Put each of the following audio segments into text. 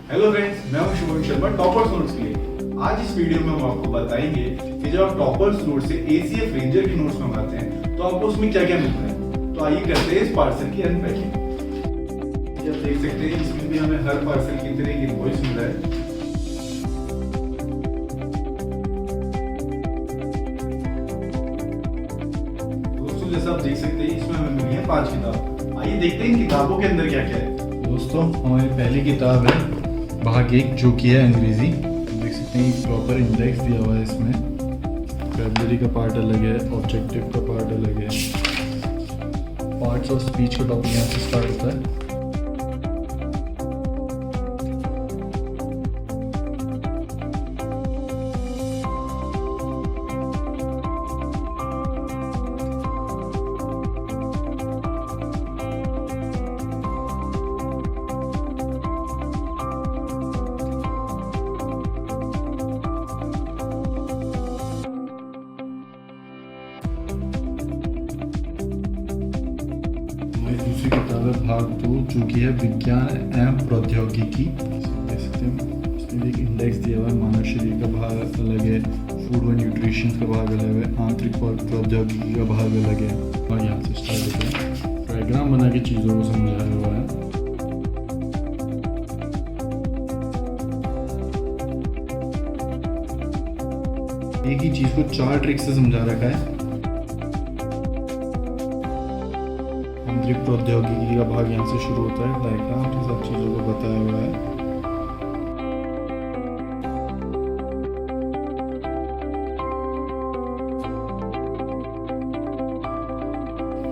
Hello friends, मैं हूं शुभम शर्मा टॉपर्सनोट्स के लिए। आज इस वीडियो में हम आपको बताएंगे कि जब आप टॉपर्सनोट्स से ACF रेंजर के नोट्स मंगाते हैं तो आपको उसमें क्या क्या मिलता है। तो आइए करते हैं इस पार्सल की अनपैकिंग। आप देख सकते हैं इसमें भी हमें हर पार्सल की तरह एक इनवॉइस मिला है। दोस्तों जैसा आप देख सकते हैं इसमें हमें मिली है 5 किताब। आइए देखते हैं इन किताबों के अंदर क्या क्या है। दोस्तों हमारी पहली किताब है भाग 1 जो कि है अंग्रेजी। देख सकते हैं प्रॉपर इंडेक्स दिया हुआ है इसमें। वोकैबुलरी का पार्ट अलग है, ऑब्जेक्टिव का पार्ट अलग है, पार्ट्स ऑफ स्पीच का टॉपिक यहाँ से स्टार्ट होता है। दूसरी किताब है भाग 2 जो कि है विज्ञान एवं प्रौद्योगिकी। देख सकते हैं इसमें एक इंडेक्स दिया हुआ है। मानव शरीर का भाग अलग है, फूड व न्यूट्रिशन का भाग अलग है, आंतरिक प्रौद्योगिकी का भाग अलग है। और यहाँ से स्टार्ट होता है। डायग्राम बना के चीज़ों को समझाया हुआ है। एक ही चीज़ को 4 ट्रिक से समझा रखा है। आंतरिक प्रौद्योगिकी का भाग यहाँ से शुरू होता है। डायग्राम के सब चीज़ों को बताया हुआ है।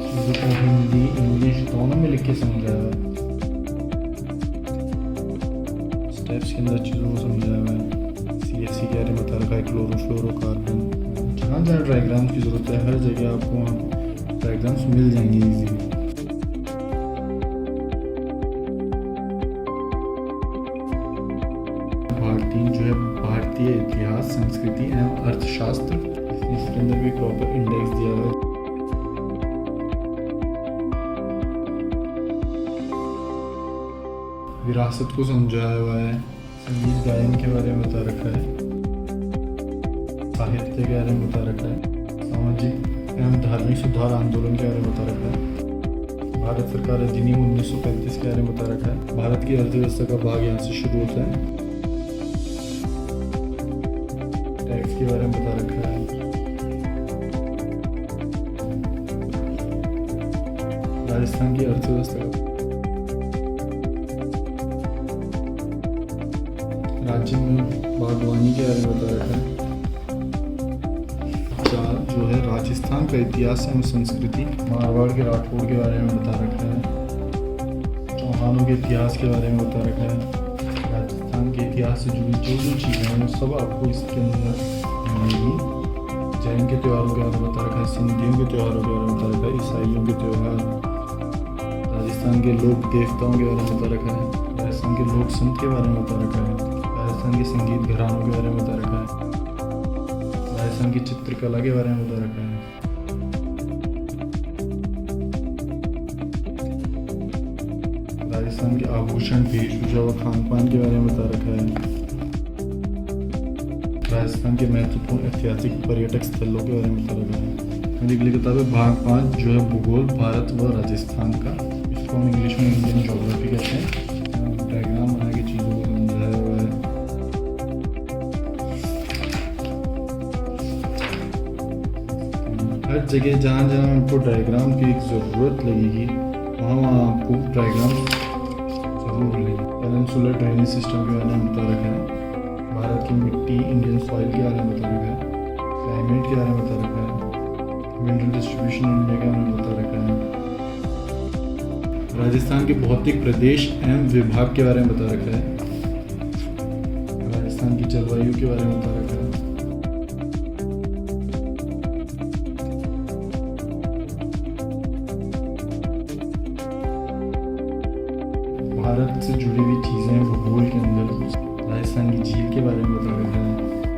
चीज़ों को हिंदी इंग्लिश दोनों में लिख के समझाया हुआ है। स्टेप्स के अंदर चीज़ों को समझाया हुआ है। CFC के बारे में बता रखा है, क्लोरोफ्लोरोकार्बन। जहाँ जहाँ डायग्राम की ज़रूरत है हर जगह आपको डायग्राम्स मिल जाएंगे ईजीली। भाग 3 जो है भारतीय इतिहास, संस्कृति एवं अर्थशास्त्र। इसके अंदर भी प्रॉपर इंडेक्स दिया हुआ है। विरासत को समझाया हुआ है। संगीत गायन के बारे में बता रखा है। साहित्य के बारे में बता रखा है। सामाजिक एवं धार्मिक सुधार आंदोलन के बारे में बता रखा है। भारत सरकार अधिनियम 1935 के बारे में बता रखा है। भारत की अर्थव्यवस्था का भाग यहाँ से शुरू होता है। टैक्स के बारे में बता रखा है। राजस्थान की अर्थव्यवस्था का, राज्य में बागवानी के बारे में बता रखा है। 4 जो है राजस्थान का इतिहास एवं संस्कृति, मारवाड़ के राठौड़ के बारे में बता रखा है। चौहानों के इतिहास के बारे में बता रखा है। राजस्थान के इतिहास से जुड़ी जो चीज़ें हैं वो सब आपको इसके अंदर मिलेगी। जैन के त्योहारों के बारे में बता रखा है, सिंधियों के त्योहारों के बारे में बता रखा है, ईसाइयों के त्यौहार, राजस्थान के लोक देवताओं के बारे में बता रखा है, राजस्थान के लोक संत के बारे में बता रखा है, राजस्थान के संगीत घरानों के बारे में बता रखा है, राजस्थान की चित्रकला के बारे में बता रखा है। राजस्थान के आभूषण, वेशभूषा व खान पान के बारे में बता रखा है। राजस्थान के महत्वपूर्ण ऐतिहासिक पर्यटक स्थलों के बारे में बता रखा है। मेरी अगली किताब है भाग 5 जो है भूगोल, भारत व राजस्थान का। इसको हम इंग्लिश में इंडियन ज्योग्राफी कहते हैं। डायग्राम बना के चीज़ों को समझाया हुआ है। हर जगह जहाँ जहाँ आपको डायग्राम की एक ज़रूरत लगेगी वहाँ आपको डायग्राम जरूर मिलेगी। पेनिनसुलर ड्रेनेज सिस्टम के बारे में बता रखा है। भारत की मिट्टी, इंडियन सॉइल के बारे में बता रखा है। क्लाइमेट के बारे में बता रखा है। मिनरल डिस्ट्रीब्यूशन इंडिया के बारे में बता रखा है। राजस्थान के भौतिक प्रदेश एवं विभाग के बारे में बता रखा है। राजस्थान की जलवायु के बारे में बता रखा है। भारत से जुड़ी हुई चीज़ें भूगोल के अंदर राजस्थान की झील के बारे में बता रखा है।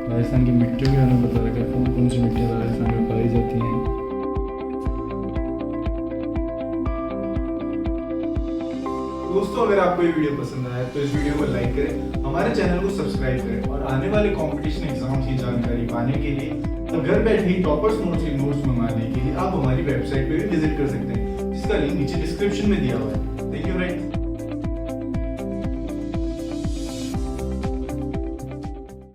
राजस्थान की मिट्टियों के बारे में बता रखा है। कौन कौन सी मिट्टियाँ राजस्थान में पाई जाती हैं। दोस्तों दोस्तों अगर आपको ये वीडियो पसंद आया तो इस वीडियो को लाइक करें, हमारे चैनल को सब्सक्राइब करें और आने वाले कंपटीशन एग्जाम की जानकारी पाने के लिए घर बैठे ही टॉपर्स नोट्स के नोट्स मंगाने के लिए आप हमारी वेबसाइट पे भी विजिट कर सकते हैं, जिसका लिंक नीचे डिस्क्रिप्शन में दिया हुआ है। Thank you friends.